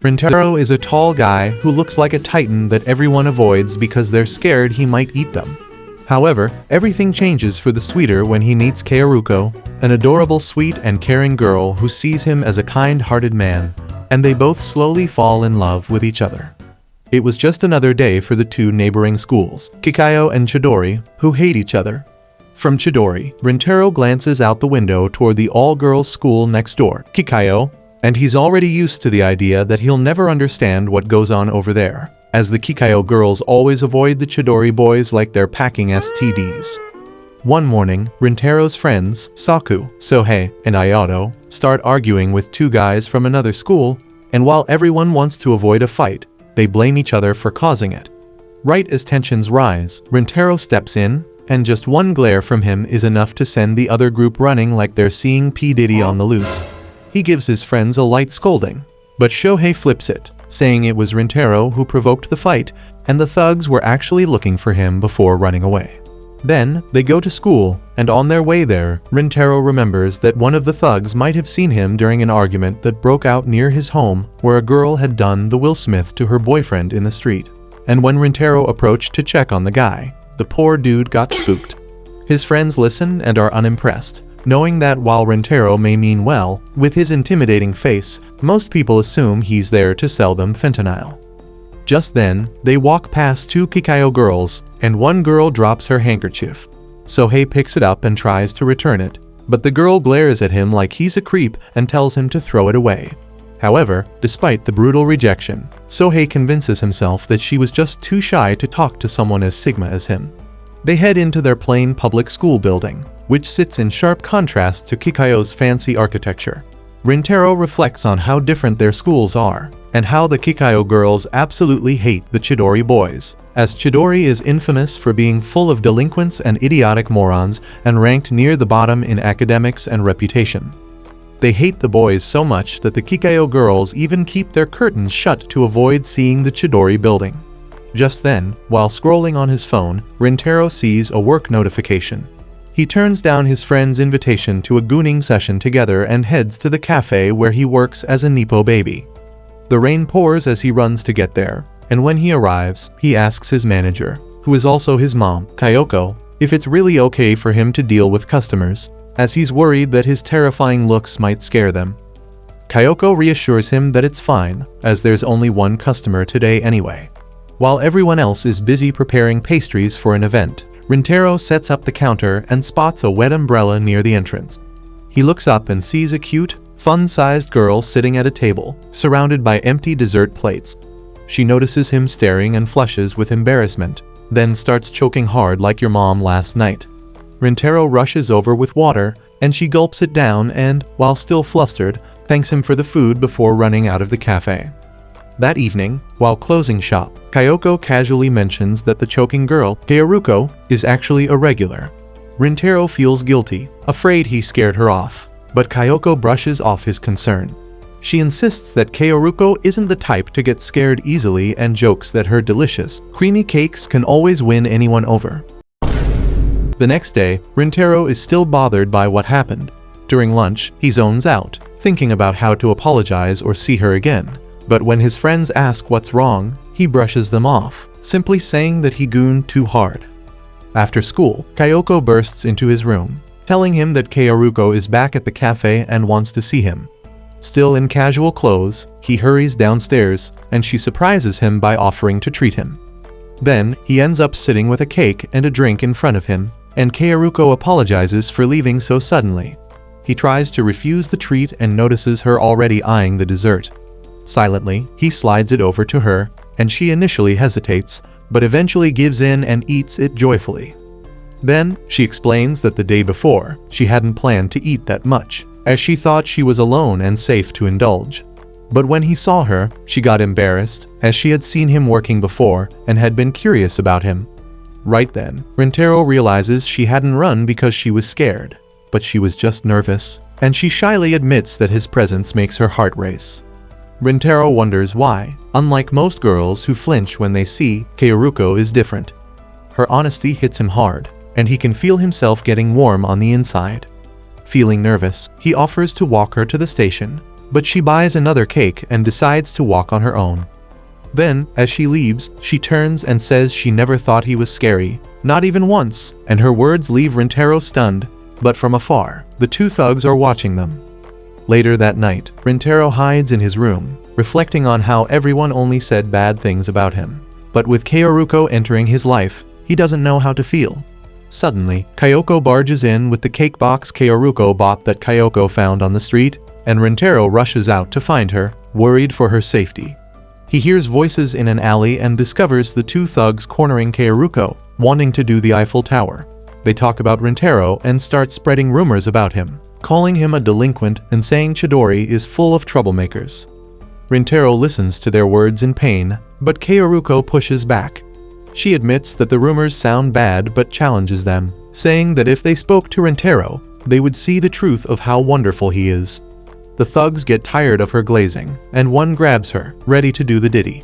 Rintaro is a tall guy who looks like a titan that everyone avoids because they're scared he might eat them. However, everything changes for the sweeter when he meets Kaoruko, an adorable, sweet, and caring girl who sees him as a kind-hearted man, and they both slowly fall in love with each other. It was just another day for the two neighboring schools, Kikayo and Chidori, who hate each other. From Chidori, Rintaro glances out the window toward the all-girls school next door, Kikayo, and he's already used to the idea that he'll never understand what goes on over there, as the Kikayo girls always avoid the Chidori boys like they're packing STDs. One morning, Rintaro's friends, Saku, Sohei, and Ayato, start arguing with two guys from another school, and while everyone wants to avoid a fight, they blame each other for causing it. Right as tensions rise, Rintaro steps in, and just one glare from him is enough to send the other group running like they're seeing P. Diddy on the loose. He gives his friends a light scolding, but Shohei flips it, saying it was Rintaro who provoked the fight, and the thugs were actually looking for him before running away. Then, they go to school, and on their way there, Rintaro remembers that one of the thugs might have seen him during an argument that broke out near his home where a girl had done the Will Smith to her boyfriend in the street. And when Rintaro approached to check on the guy, the poor dude got spooked. His friends listen and are unimpressed, knowing that while Rintaro may mean well, with his intimidating face, most people assume he's there to sell them fentanyl. Just then, they walk past two Kikayo girls, and one girl drops her handkerchief. Sohei picks it up and tries to return it, but the girl glares at him like he's a creep and tells him to throw it away. However, despite the brutal rejection, Sohei convinces himself that she was just too shy to talk to someone as Sigma as him. They head into their plain public school building, which sits in sharp contrast to Kikayo's fancy architecture. Rintaro reflects on how different their schools are, and how the Kikayo girls absolutely hate the Chidori boys, as Chidori is infamous for being full of delinquents and idiotic morons and ranked near the bottom in academics and reputation. They hate the boys so much that the Kikayo girls even keep their curtains shut to avoid seeing the Chidori building. Just then, while scrolling on his phone, Rintaro sees a work notification. He turns down his friend's invitation to a gooning session together and heads to the cafe where he works as a Nepo baby. The rain pours as he runs to get there, and when he arrives, he asks his manager, who is also his mom, Kyoko, if it's really okay for him to deal with customers, as he's worried that his terrifying looks might scare them. Kyoko reassures him that it's fine, as there's only one customer today anyway. While everyone else is busy preparing pastries for an event, Rintaro sets up the counter and spots a wet umbrella near the entrance. He looks up and sees a cute, fun-sized girl sitting at a table, surrounded by empty dessert plates. She notices him staring and flushes with embarrassment, then starts choking hard like your mom last night. Rintaro rushes over with water, and she gulps it down and, while still flustered, thanks him for the food before running out of the cafe. That evening, while closing shop, Kyoko casually mentions that the choking girl, Kaoruko, is actually a regular. Rintaro feels guilty, afraid he scared her off, but Kyoko brushes off his concern. She insists that Kaoruko isn't the type to get scared easily and jokes that her delicious, creamy cakes can always win anyone over. The next day, Rintaro is still bothered by what happened. During lunch, he zones out, thinking about how to apologize or see her again. But when his friends ask what's wrong, he brushes them off, simply saying that he gooned too hard. After school, Kyoko bursts into his room, telling him that Kaoruko is back at the cafe and wants to see him. Still in casual clothes, he hurries downstairs, and she surprises him by offering to treat him. Then, he ends up sitting with a cake and a drink in front of him, and Kaoruko apologizes for leaving so suddenly. He tries to refuse the treat and notices her already eyeing the dessert. Silently, he slides it over to her, and she initially hesitates, but eventually gives in and eats it joyfully. Then, she explains that the day before, she hadn't planned to eat that much, as she thought she was alone and safe to indulge. But when he saw her, she got embarrassed, as she had seen him working before and had been curious about him. Right then, Rintaro realizes she hadn't run because she was scared, but she was just nervous, and she shyly admits that his presence makes her heart race. Rintaro wonders why, unlike most girls who flinch when they see Kaoruko is different. Her honesty hits him hard, and he can feel himself getting warm on the inside. Feeling nervous, he offers to walk her to the station, but she buys another cake and decides to walk on her own. Then, as she leaves, she turns and says she never thought he was scary, not even once, and her words leave Rintaro stunned, but from afar, the two thugs are watching them. Later that night, Rintaro hides in his room, reflecting on how everyone only said bad things about him. But with Kaoruko entering his life, he doesn't know how to feel. Suddenly, Kyoko barges in with the cake box Kaoruko bought that Kyoko found on the street, and Rintaro rushes out to find her, worried for her safety. He hears voices in an alley and discovers the two thugs cornering Kaoruko, wanting to do the Eiffel Tower. They talk about Rintaro and start spreading rumors about him, calling him a delinquent and saying Chidori is full of troublemakers. Rintaro listens to their words in pain, but Kaoruko pushes back. She admits that the rumors sound bad but challenges them, saying that if they spoke to Rintaro, they would see the truth of how wonderful he is. The thugs get tired of her glazing, and one grabs her, ready to do the ditty.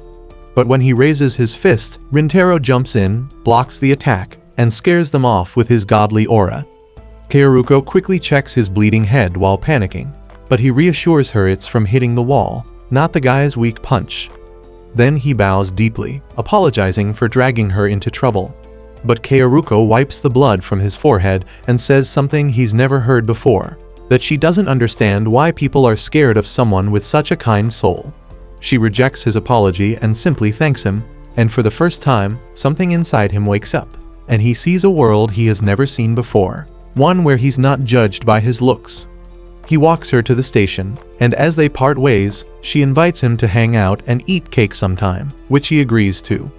But when he raises his fist, Rintaro jumps in, blocks the attack, and scares them off with his godly aura. Kaoruko quickly checks his bleeding head while panicking, but he reassures her it's from hitting the wall, not the guy's weak punch. Then he bows deeply, apologizing for dragging her into trouble. But Kaoruko wipes the blood from his forehead and says something he's never heard before, that she doesn't understand why people are scared of someone with such a kind soul. She rejects his apology and simply thanks him, and for the first time, something inside him wakes up, and he sees a world he has never seen before, one where he's not judged by his looks. He walks her to the station, and as they part ways, she invites him to hang out and eat cake sometime, which he agrees to.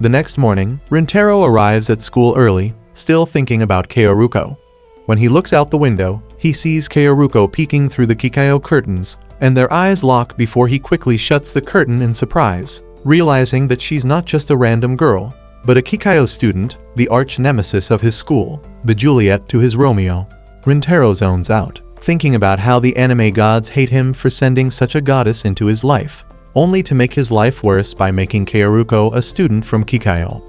The next morning, Rintaro arrives at school early, still thinking about Kaoruko. When he looks out the window, he sees Kaoruko peeking through the Kikayo curtains, and their eyes lock before he quickly shuts the curtain in surprise, realizing that she's not just a random girl, but a Kikayo student, the arch nemesis of his school, the Juliet to his Romeo. Rintaro zones out, thinking about how the anime gods hate him for sending such a goddess into his life, only to make his life worse by making Kaoruko a student from Kikayo.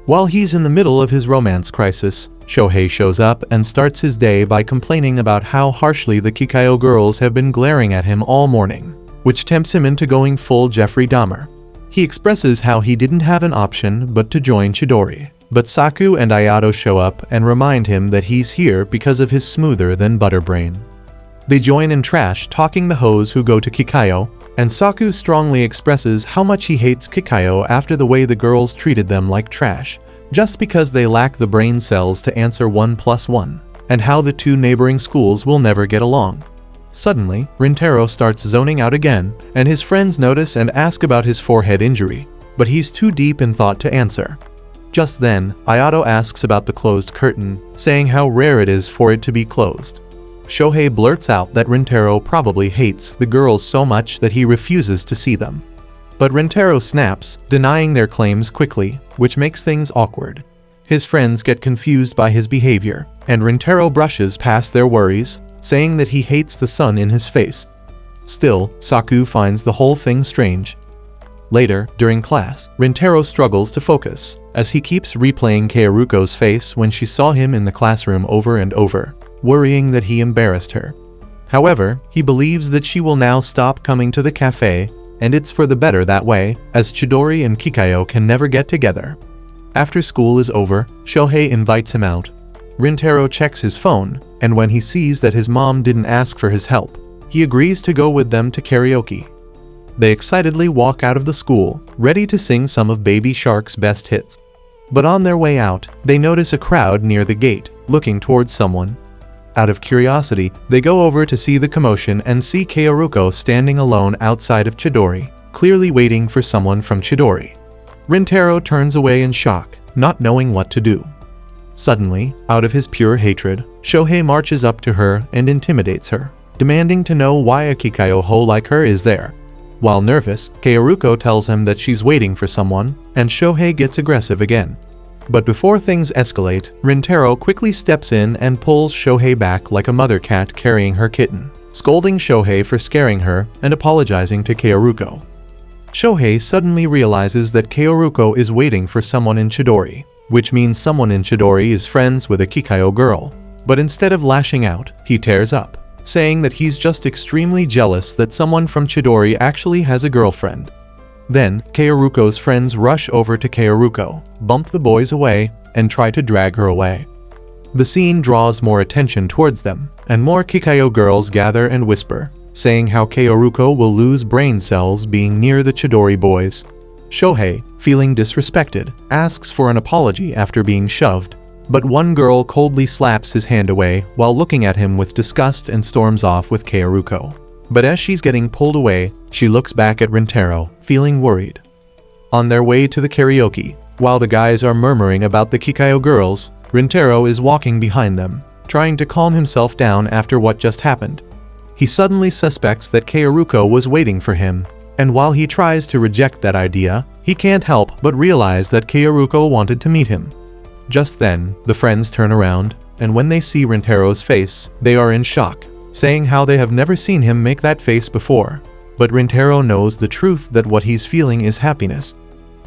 While he's in the middle of his romance crisis, Shohei shows up and starts his day by complaining about how harshly the Kikayo girls have been glaring at him all morning, which tempts him into going full Jeffrey Dahmer. He expresses how he didn't have an option but to join Chidori, but Saku and Ayato show up and remind him that he's here because of his smoother-than-butter brain. They join in trash talking the hoes who go to Kikayo, and Saku strongly expresses how much he hates Kikayo after the way the girls treated them like trash, just because they lack the brain cells to answer 1+1, and how the two neighboring schools will never get along. Suddenly, Rintaro starts zoning out again, and his friends notice and ask about his forehead injury, but he's too deep in thought to answer. Just then, Ayato asks about the closed curtain, saying how rare it is for it to be closed. Shohei blurts out that Rintaro probably hates the girls so much that he refuses to see them. But Rintaro snaps, denying their claims quickly, which makes things awkward. His friends get confused by his behavior, and Rintaro brushes past their worries, saying that he hates the sun in his face. Still, Saku finds the whole thing strange. Later, during class, Rintaro struggles to focus, as he keeps replaying Kaoruko's face when she saw him in the classroom over and over, worrying that he embarrassed her. However, he believes that she will now stop coming to the cafe, and it's for the better that way, as Chidori and Kikayo can never get together. After school is over, Shohei invites him out. Rintaro checks his phone, and when he sees that his mom didn't ask for his help, he agrees to go with them to karaoke. They excitedly walk out of the school, ready to sing some of Baby Shark's best hits. But on their way out, they notice a crowd near the gate, looking towards someone. Out of curiosity, they go over to see the commotion and see Kaoruko standing alone outside of Chidori, clearly waiting for someone from Chidori. Rintaro turns away in shock, not knowing what to do. Suddenly, out of his pure hatred, Shohei marches up to her and intimidates her, demanding to know why a Kikayo ho like her is there. While nervous, Kaoruko tells him that she's waiting for someone, and Shohei gets aggressive again. But before things escalate, Rintaro quickly steps in and pulls Shohei back like a mother cat carrying her kitten, scolding Shohei for scaring her and apologizing to Kaoruko. Shohei suddenly realizes that Kaoruko is waiting for someone in Chidori, which means someone in Chidori is friends with a Kikayo girl. But instead of lashing out, he tears up. saying that he's just extremely jealous that someone from Chidori actually has a girlfriend. Then, Kaoruko's friends rush over to Kaoruko, bump the boys away, and try to drag her away. The scene draws more attention towards them, and more Kikayo girls gather and whisper, saying how Kaoruko will lose brain cells being near the Chidori boys. Shohei, feeling disrespected, asks for an apology after being shoved, but one girl coldly slaps his hand away while looking at him with disgust and storms off with Kaoruko. But as she's getting pulled away, she looks back at Rintaro, feeling worried. On their way to the karaoke, while the guys are murmuring about the Kikayo girls, Rintaro is walking behind them, trying to calm himself down after what just happened. He suddenly suspects that Kaoruko was waiting for him, and while he tries to reject that idea, he can't help but realize that Kaoruko wanted to meet him. Just then, the friends turn around, and when they see Rintaro's face, they are in shock, saying how they have never seen him make that face before. But Rintaro knows the truth that what he's feeling is happiness.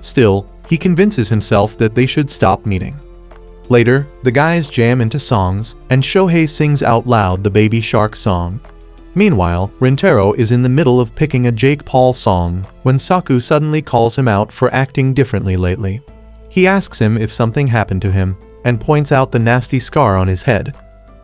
Still, he convinces himself that they should stop meeting. Later, the guys jam into songs, and Shohei sings out loud the Baby Shark song. Meanwhile, Rintaro is in the middle of picking a Jake Paul song when Saku suddenly calls him out for acting differently lately. He asks him if something happened to him, and points out the nasty scar on his head.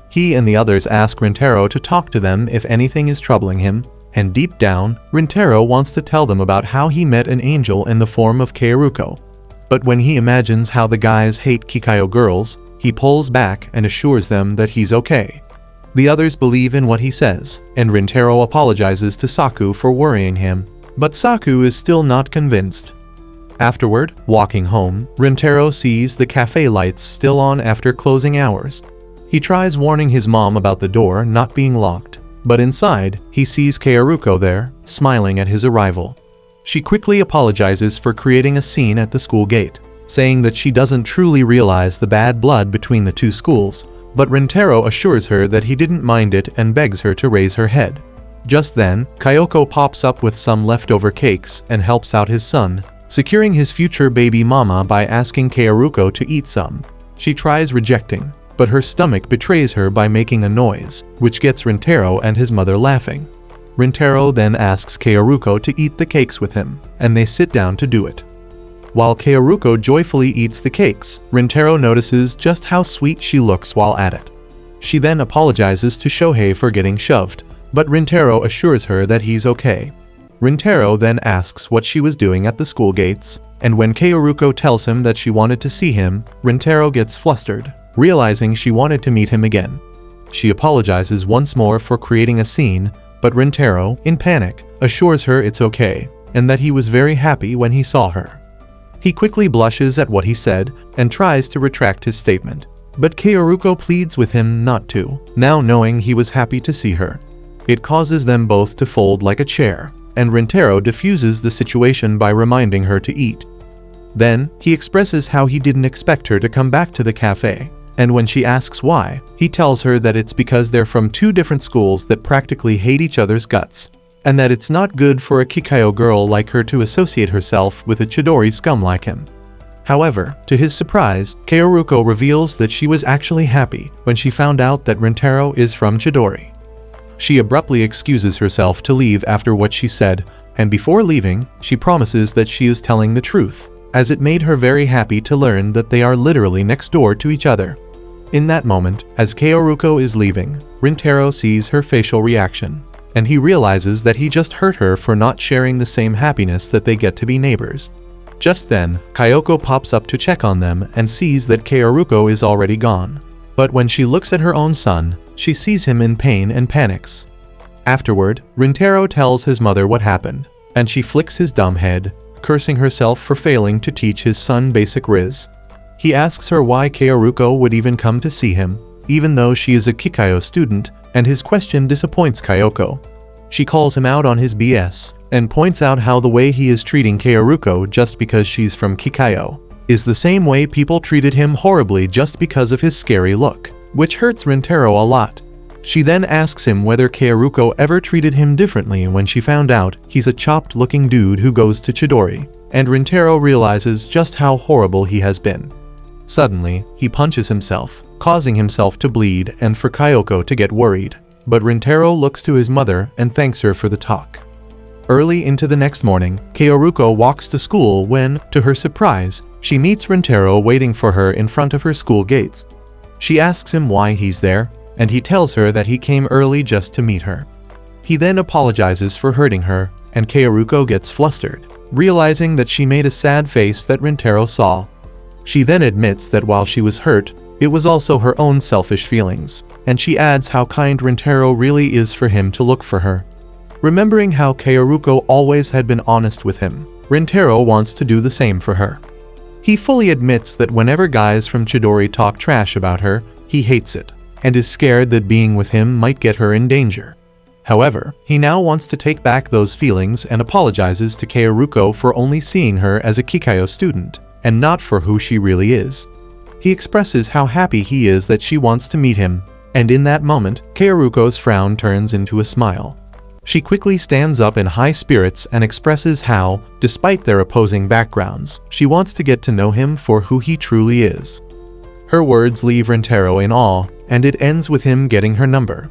He and the others ask Rintaro to talk to them if anything is troubling him, and deep down, Rintaro wants to tell them about how he met an angel in the form of Kaoruko. But when he imagines how the guys hate Kikayo girls, he pulls back and assures them that he's okay. The others believe in what he says, and Rintaro apologizes to Saku for worrying him, but Saku is still not convinced. Afterward, walking home, Rintaro sees the cafe lights still on after closing hours. He tries warning his mom about the door not being locked, but inside, he sees Kaoruko there, smiling at his arrival. She quickly apologizes for creating a scene at the school gate, saying that she doesn't truly realize the bad blood between the two schools, but Rintaro assures her that he didn't mind it and begs her to raise her head. Just then, Kyoko pops up with some leftover cakes and helps out his son, securing his future baby mama by asking Kaoruko to eat some. She tries rejecting, but her stomach betrays her by making a noise, which gets Rintaro and his mother laughing. Rintaro then asks Kaoruko to eat the cakes with him, and they sit down to do it. While Kaoruko joyfully eats the cakes, Rintaro notices just how sweet she looks while at it. She then apologizes to Shohei for getting shoved, but Rintaro assures her that he's okay. Rintaro then asks what she was doing at the school gates, and when Kaoruko tells him that she wanted to see him, Rintaro gets flustered, realizing she wanted to meet him again. She apologizes once more for creating a scene, but Rintaro, in panic, assures her it's okay, and that he was very happy when he saw her. He quickly blushes at what he said, and tries to retract his statement, but Kaoruko pleads with him not to, now knowing he was happy to see her. It causes them both to fold like a chair, and Rintaro diffuses the situation by reminding her to eat. Then, he expresses how he didn't expect her to come back to the cafe, and when she asks why, he tells her that it's because they're from two different schools that practically hate each other's guts, and that it's not good for a Kikayo girl like her to associate herself with a Chidori scum like him. However, to his surprise, Kaoruko reveals that she was actually happy when she found out that Rintaro is from Chidori. She abruptly excuses herself to leave after what she said, and before leaving, she promises that she is telling the truth, as it made her very happy to learn that they are literally next door to each other. In that moment, as Kaoruko is leaving, Rintaro sees her facial reaction, and he realizes that he just hurt her for not sharing the same happiness that they get to be neighbors. Just then, Kyoko pops up to check on them and sees that Kaoruko is already gone. But when she looks at her own son, she sees him in pain and panics. Afterward, Rintaro tells his mother what happened, and she flicks his dumb head, cursing herself for failing to teach his son basic riz. He asks her why Kaoruko would even come to see him, even though she is a Kikayo student, and his question disappoints Kyoko. She calls him out on his BS, and points out how the way he is treating Kaoruko just because she's from Kikayo is the same way people treated him horribly just because of his scary look, which hurts Rintaro a lot. She then asks him whether Kaoruko ever treated him differently when she found out he's a chopped-looking dude who goes to Chidori, and Rintaro realizes just how horrible he has been. Suddenly, he punches himself, causing himself to bleed and for Kyoko to get worried. but Rintaro looks to his mother and thanks her for the talk. Early into the next morning, Kaoruko walks to school when, to her surprise, she meets Rintaro waiting for her in front of her school gates. She asks him why he's there, and he tells her that he came early just to meet her. He then apologizes for hurting her, and Kaoruko gets flustered, realizing that she made a sad face that Rintaro saw. She then admits that while she was hurt, it was also her own selfish feelings, and she adds how kind Rintaro really is for him to look for her. Remembering how Kaoruko always had been honest with him, Rintaro wants to do the same for her. He fully admits that whenever guys from Chidori talk trash about her, he hates it, and is scared that being with him might get her in danger. However, he now wants to take back those feelings and apologizes to Kaoruko for only seeing her as a Kikayo student, and not for who she really is. He expresses how happy he is that she wants to meet him, and in that moment, Kaoruko's frown turns into a smile. She quickly stands up in high spirits and expresses how, despite their opposing backgrounds, she wants to get to know him for who he truly is. Her words leave Rintaro in awe, and it ends with him getting her number.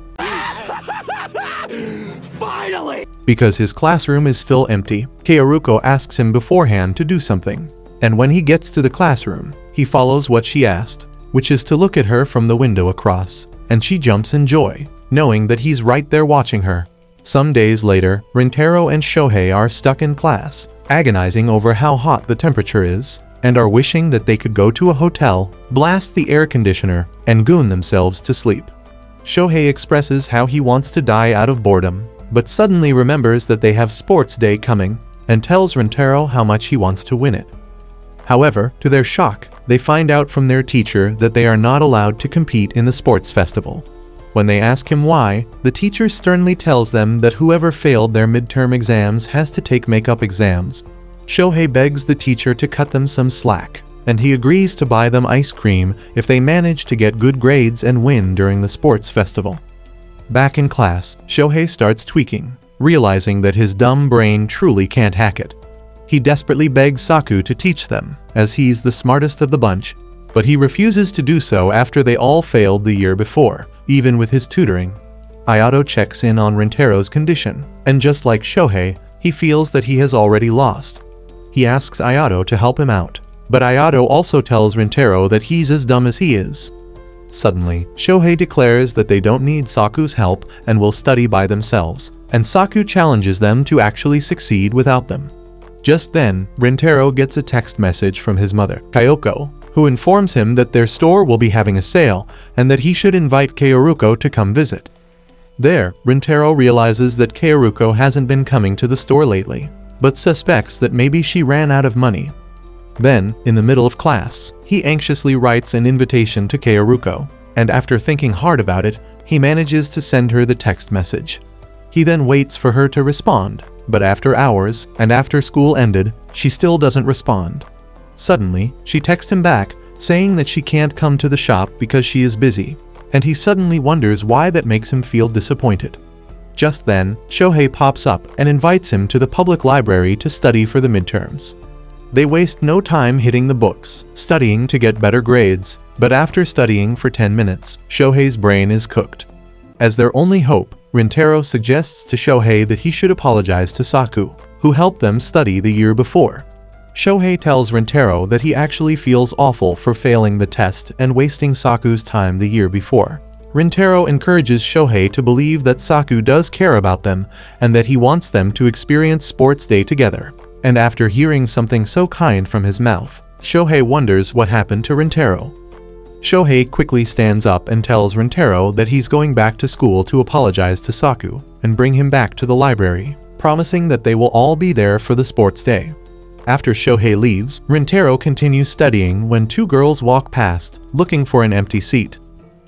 Finally! Because his classroom is still empty, Kaoruko asks him beforehand to do something, and when he gets to the classroom, he follows what she asked, which is to look at her from the window across, and she jumps in joy, knowing that he's right there watching her. Some days later, Rintaro and Shohei are stuck in class, agonizing over how hot the temperature is, and are wishing that they could go to a hotel, blast the air conditioner, and goon themselves to sleep. Shohei expresses how he wants to die out of boredom, but suddenly remembers that they have sports day coming, and tells Rintaro how much he wants to win it. However, to their shock, they find out from their teacher that they are not allowed to compete in the sports festival. When they ask him why, the teacher sternly tells them that whoever failed their midterm exams has to take makeup exams. Shohei begs the teacher to cut them some slack, and he agrees to buy them ice cream if they manage to get good grades and win during the sports festival. Back in class, Shohei starts tweaking, realizing that his dumb brain truly can't hack it. He desperately begs Saku to teach them, as he's the smartest of the bunch, but he refuses to do so after they all failed the year before, even with his tutoring. Ayato checks in on Rintaro's condition, and just like Shohei, he feels that he has already lost. He asks Ayato to help him out, but Ayato also tells Rintaro that he's as dumb as he is. Suddenly, Shohei declares that they don't need Saku's help and will study by themselves, and Saku challenges them to actually succeed without them. Just then, Rintaro gets a text message from his mother, Kyoko, who informs him that their store will be having a sale and that he should invite Kaoruko to come visit. There, Rintaro realizes that Kaoruko hasn't been coming to the store lately, but suspects that maybe she ran out of money. Then, in the middle of class, he anxiously writes an invitation to Kaoruko, and after thinking hard about it, he manages to send her the text message. He then waits for her to respond, but after hours, and after school ended, she still doesn't respond. Suddenly, she texts him back, saying that she can't come to the shop because she is busy, and he suddenly wonders why that makes him feel disappointed. Just then, Shohei pops up and invites him to the public library to study for the midterms. They waste no time hitting the books, studying to get better grades, but after studying for 10 minutes, Shohei's brain is cooked. As their only hope, Rintaro suggests to Shohei that he should apologize to Saku, who helped them study the year before. Shohei tells Rintaro that he actually feels awful for failing the test and wasting Saku's time the year before. Rintaro encourages Shohei to believe that Saku does care about them and that he wants them to experience sports day together. And after hearing something so kind from his mouth, Shohei wonders what happened to Rintaro. Shohei quickly stands up and tells Rintaro that he's going back to school to apologize to Saku and bring him back to the library, promising that they will all be there for the sports day. After Shohei leaves, Rintaro continues studying when two girls walk past, looking for an empty seat.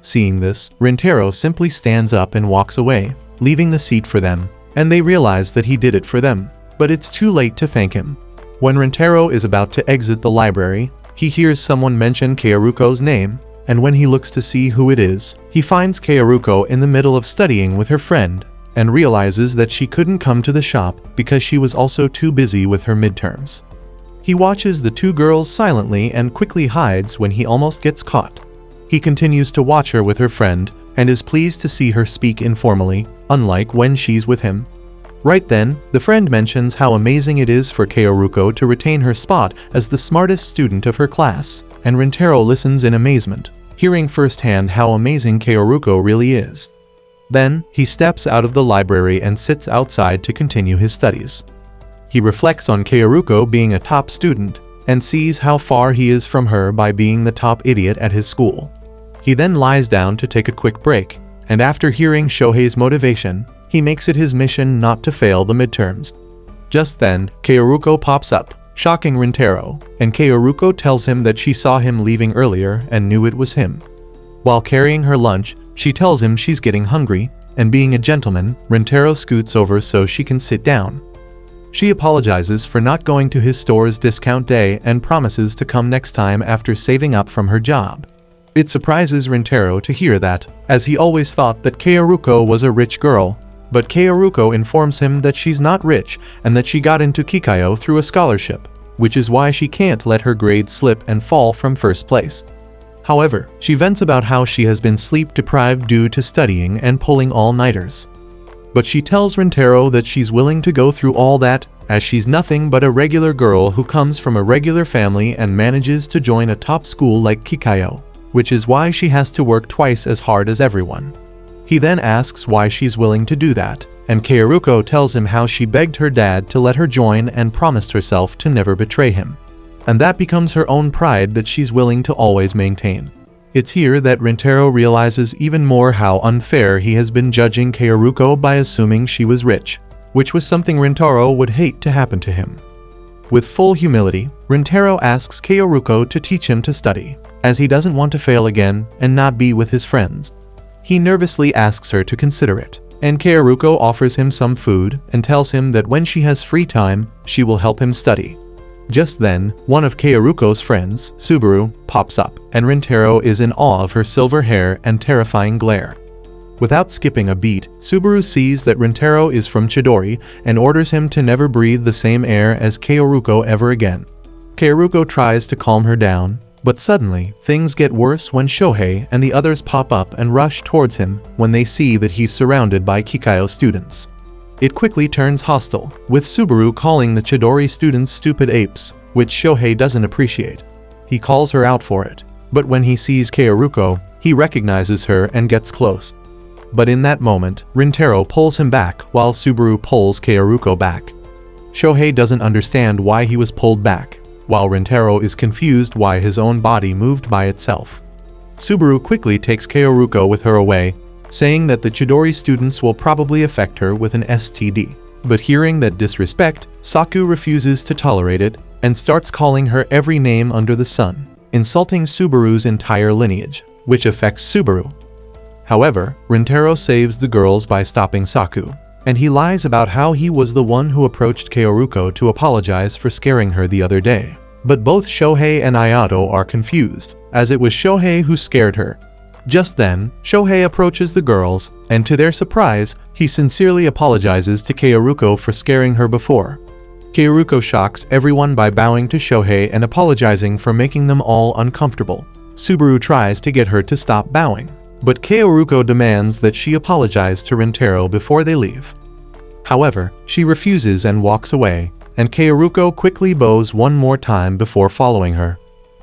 Seeing this, Rintaro simply stands up and walks away, leaving the seat for them, and they realize that he did it for them, but it's too late to thank him. When Rintaro is about to exit the library, he hears someone mention Kaoruko's name, and when he looks to see who it is, he finds Kaoruko in the middle of studying with her friend, and realizes that she couldn't come to the shop because she was also too busy with her midterms. He watches the two girls silently and quickly hides when he almost gets caught. He continues to watch her with her friend, and is pleased to see her speak informally, unlike when she's with him. Right then, the friend mentions how amazing it is for Kaoruko to retain her spot as the smartest student of her class, and Rintaro listens in amazement, hearing firsthand how amazing Kaoruko really is. Then, he steps out of the library and sits outside to continue his studies. He reflects on Kaoruko being a top student, and sees how far he is from her by being the top idiot at his school. He then lies down to take a quick break, and after hearing Shohei's motivation, he makes it his mission not to fail the midterms. Just then, Kaoruko pops up, shocking Rintaro, and Kaoruko tells him that she saw him leaving earlier and knew it was him. While carrying her lunch, she tells him she's getting hungry, and being a gentleman, Rintaro scoots over so she can sit down. She apologizes for not going to his store's discount day and promises to come next time after saving up from her job. It surprises Rintaro to hear that, as he always thought that Kaoruko was a rich girl, but Kaoruko informs him that she's not rich and that she got into Kikayo through a scholarship, which is why she can't let her grades slip and fall from first place. However, she vents about how she has been sleep-deprived due to studying and pulling all-nighters. But she tells Rintaro that she's willing to go through all that, as she's nothing but a regular girl who comes from a regular family and manages to join a top school like Kikayo, which is why she has to work twice as hard as everyone. He then asks why she's willing to do that, and Kaoruko tells him how she begged her dad to let her join and promised herself to never betray him. And that becomes her own pride that she's willing to always maintain. It's here that Rintaro realizes even more how unfair he has been judging Kaoruko by assuming she was rich, which was something Rintaro would hate to happen to him. With full humility, Rintaro asks Kaoruko to teach him to study, as he doesn't want to fail again and not be with his friends. He nervously asks her to consider it, and Kaoruko offers him some food and tells him that when she has free time, she will help him study. Just then, one of Kaoruko's friends, Subaru, pops up, and Rintaro is in awe of her silver hair and terrifying glare. Without skipping a beat, Subaru sees that Rintaro is from Chidori and orders him to never breathe the same air as Kaoruko ever again. Kaoruko tries to calm her down, but suddenly, things get worse when Shohei and the others pop up and rush towards him when they see that he's surrounded by Kikayo students. It quickly turns hostile, with Subaru calling the Chidori students stupid apes, which Shohei doesn't appreciate. He calls her out for it, but when he sees Kaoruko, he recognizes her and gets close. But in that moment, Rintaro pulls him back while Subaru pulls Kaoruko back. Shohei doesn't understand why he was pulled back, while Rintaro is confused why his own body moved by itself. Subaru quickly takes Kaoruko with her away, saying that the Chidori students will probably affect her with an STD. But hearing that disrespect, Saku refuses to tolerate it and starts calling her every name under the sun, insulting Subaru's entire lineage, which affects Subaru. However, Rintaro saves the girls by stopping Saku, and he lies about how he was the one who approached Kaoruko to apologize for scaring her the other day. But both Shohei and Ayato are confused, as it was Shohei who scared her. Just then, Shohei approaches the girls, and to their surprise, he sincerely apologizes to Kaoruko for scaring her before. Kaoruko shocks everyone by bowing to Shohei and apologizing for making them all uncomfortable. Subaru tries to get her to stop bowing, but Kaoruko demands that she apologize to Rintaro before they leave. However, she refuses and walks away, and Kaoruko quickly bows one more time before following her.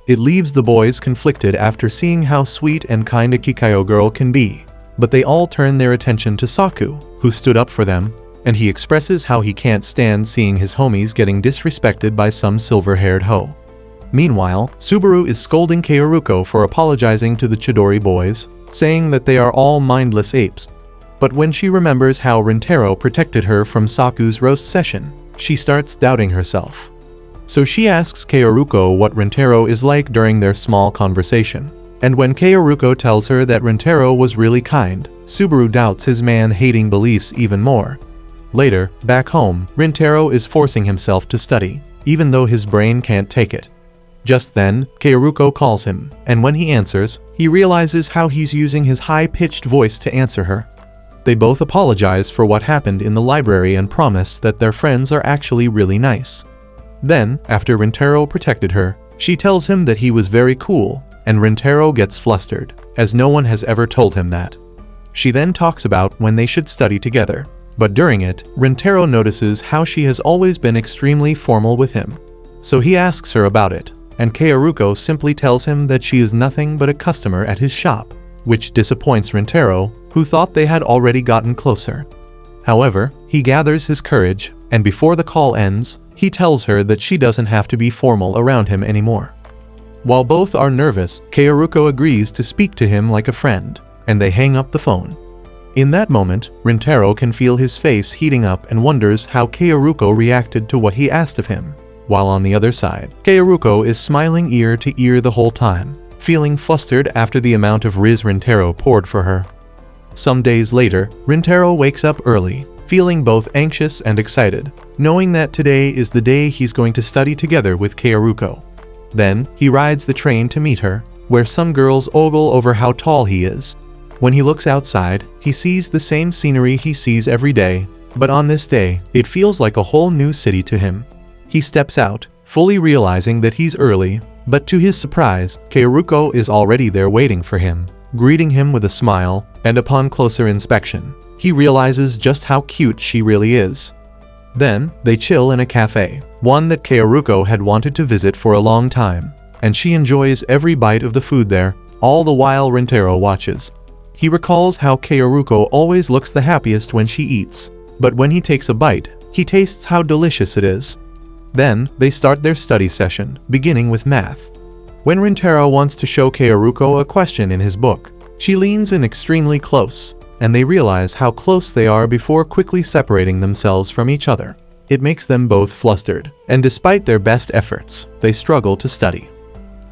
It leaves the boys conflicted after seeing how sweet and kind a Kikayo girl can be, but they all turn their attention to Saku, who stood up for them, and he expresses how he can't stand seeing his homies getting disrespected by some silver-haired hoe. Meanwhile, Subaru is scolding Kaoruko for apologizing to the Chidori boys, saying that they are all mindless apes. But when she remembers how Rintaro protected her from Saku's roast session, she starts doubting herself. So she asks Kaoruko what Rintaro is like during their small conversation. And when Kaoruko tells her that Rintaro was really kind, Subaru doubts his man-hating beliefs even more. Later, back home, Rintaro is forcing himself to study, even though his brain can't take it. Just then, Kaoruko calls him, and when he answers, he realizes how he's using his high-pitched voice to answer her. They both apologize for what happened in the library and promise that their friends are actually really nice. Then, after Rintaro protected her, she tells him that he was very cool, and Rintaro gets flustered, as no one has ever told him that. She then talks about when they should study together. But during it, Rintaro notices how she has always been extremely formal with him. So he asks her about it, and Kaoruko simply tells him that she is nothing but a customer at his shop, which disappoints Rintaro, who thought they had already gotten closer. However, he gathers his courage, and before the call ends, he tells her that she doesn't have to be formal around him anymore. While both are nervous, Kaoruko agrees to speak to him like a friend, and they hang up the phone. In that moment, Rintaro can feel his face heating up and wonders how Kaoruko reacted to what he asked of him. While on the other side, Kaoruko is smiling ear to ear the whole time, feeling flustered after the amount of riz Rintaro poured for her. Some days later, Rintaro wakes up early, feeling both anxious and excited, knowing that today is the day he's going to study together with Kaoruko. Then, he rides the train to meet her, where some girls ogle over how tall he is. When he looks outside, he sees the same scenery he sees every day, but on this day, it feels like a whole new city to him. He steps out, fully realizing that he's early, but to his surprise, Kaoruko is already there waiting for him, greeting him with a smile, and upon closer inspection, he realizes just how cute she really is. Then, they chill in a cafe, one that Kaoruko had wanted to visit for a long time, and she enjoys every bite of the food there, all the while Rintaro watches. He recalls how Kaoruko always looks the happiest when she eats, but when he takes a bite, he tastes how delicious it is. Then, they start their study session, beginning with math. When Rintaro wants to show Kaoruko a question in his book, she leans in extremely close, and they realize how close they are before quickly separating themselves from each other. It makes them both flustered, and despite their best efforts, they struggle to study.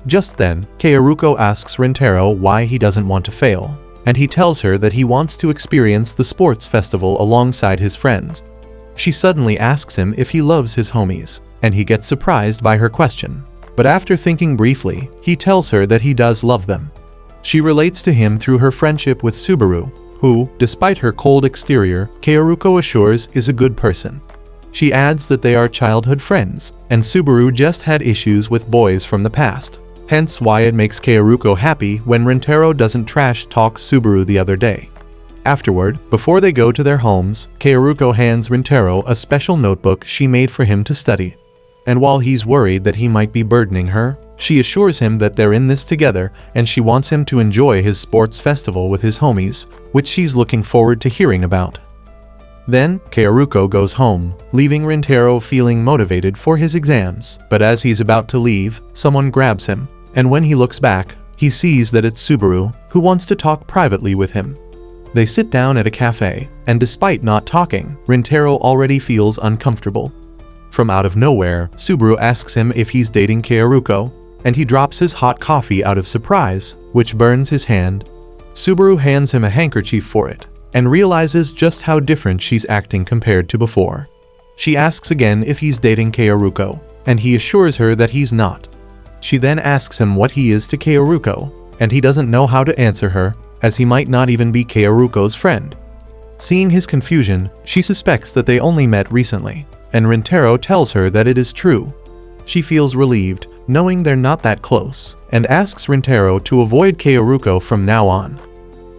Just then, Kaoruko asks Rintaro why he doesn't want to fail, and he tells her that he wants to experience the sports festival alongside his friends. She suddenly asks him if he loves his homies, and he gets surprised by her question. But after thinking briefly, he tells her that he does love them. She relates to him through her friendship with Subaru, who, despite her cold exterior, Kaoruko assures is a good person. She adds that they are childhood friends, and Subaru just had issues with boys from the past. Hence why it makes Kaoruko happy when Rintaro doesn't trash-talk Subaru the other day. Afterward, before they go to their homes, Kaoruko hands Rintaro a special notebook she made for him to study. And while he's worried that he might be burdening her, she assures him that they're in this together and she wants him to enjoy his sports festival with his homies, which she's looking forward to hearing about. Then, Kaoruko goes home, leaving Rintaro feeling motivated for his exams, but as he's about to leave, someone grabs him, and when he looks back, he sees that it's Subaru, who wants to talk privately with him. They sit down at a cafe, and despite not talking, Rintaro already feels uncomfortable. From out of nowhere, Subaru asks him if he's dating Kaoruko, and he drops his hot coffee out of surprise, which burns his hand. Subaru hands him a handkerchief for it, and realizes just how different she's acting compared to before. She asks again if he's dating Kaoruko, and he assures her that he's not. She then asks him what he is to Kaoruko, and he doesn't know how to answer her, as he might not even be Kaoruko's friend. Seeing his confusion, she suspects that they only met recently, and Rintaro tells her that it is true. She feels relieved, knowing they're not that close, and asks Rintaro to avoid Kaoruko from now on.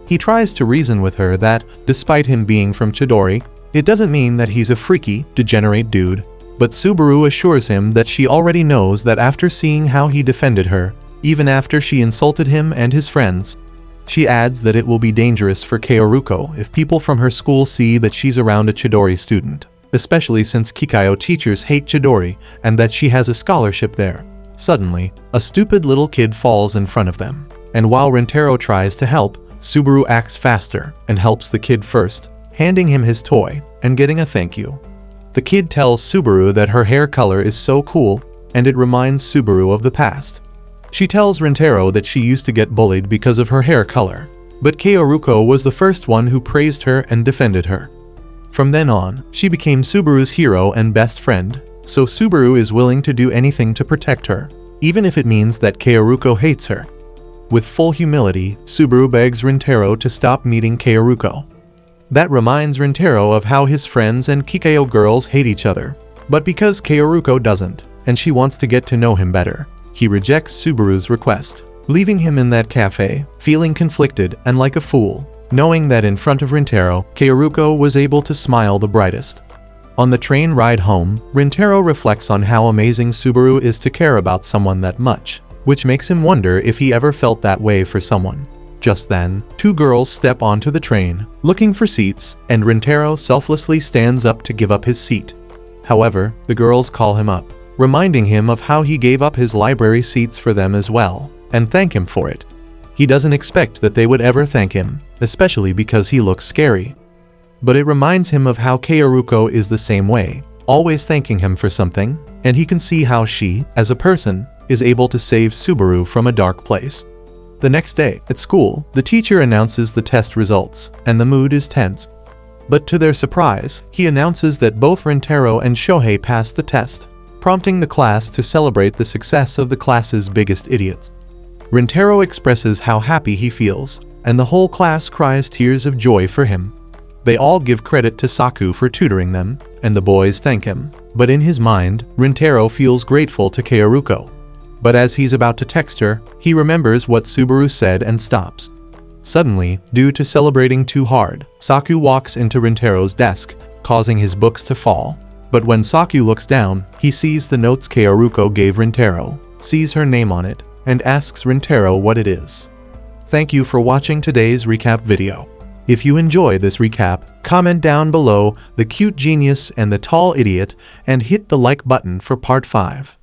He tries to reason with her that, despite him being from Chidori, it doesn't mean that he's a freaky, degenerate dude, but Subaru assures him that she already knows that after seeing how he defended her, even after she insulted him and his friends. She adds that it will be dangerous for Kaoruko if people from her school see that she's around a Chidori student, especially since Kikayo teachers hate Chidori and that she has a scholarship there. Suddenly, a stupid little kid falls in front of them, and while Rintaro tries to help, Subaru acts faster and helps the kid first, handing him his toy and getting a thank you. The kid tells Subaru that her hair color is so cool, and it reminds Subaru of the past. She tells Rintaro that she used to get bullied because of her hair color, but Kaoruko was the first one who praised her and defended her. From then on, she became Subaru's hero and best friend, so Subaru is willing to do anything to protect her, even if it means that Kaoruko hates her. With full humility, Subaru begs Rintaro to stop meeting Kaoruko. That reminds Rintaro of how his friends and Kikayo girls hate each other, but because Kaoruko doesn't, and she wants to get to know him better, he rejects Subaru's request, leaving him in that cafe, feeling conflicted and like a fool. knowing that in front of Rintaro, Kaoruko was able to smile the brightest. On the train ride home, Rintaro reflects on how amazing Subaru is to care about someone that much, which makes him wonder if he ever felt that way for someone. Just then, two girls step onto the train, looking for seats, and Rintaro selflessly stands up to give up his seat. However, the girls call him up, reminding him of how he gave up his library seats for them as well, and thank him for it. He doesn't expect that they would ever thank him, especially because he looks scary. But it reminds him of how Kaoruko is the same way, always thanking him for something, and he can see how she, as a person, is able to save Subaru from a dark place. The next day, at school, the teacher announces the test results, and the mood is tense. But to their surprise, he announces that both Rintaro and Shohei passed the test, prompting the class to celebrate the success of the class's biggest idiots. Rintaro expresses how happy he feels, and the whole class cries tears of joy for him. They all give credit to Saku for tutoring them, and the boys thank him. But in his mind, Rintaro feels grateful to Kaoruko. But as he's about to text her, he remembers what Subaru said and stops. Suddenly, due to celebrating too hard, Saku walks into Rintaro's desk, causing his books to fall. But when Saku looks down, he sees the notes Kaoruko gave Rintaro, sees her name on it, and asks Rintaro what it is. Thank you for watching today's recap video. If you enjoy this recap, comment down below the cute genius and the tall idiot, and hit the like button for part 5.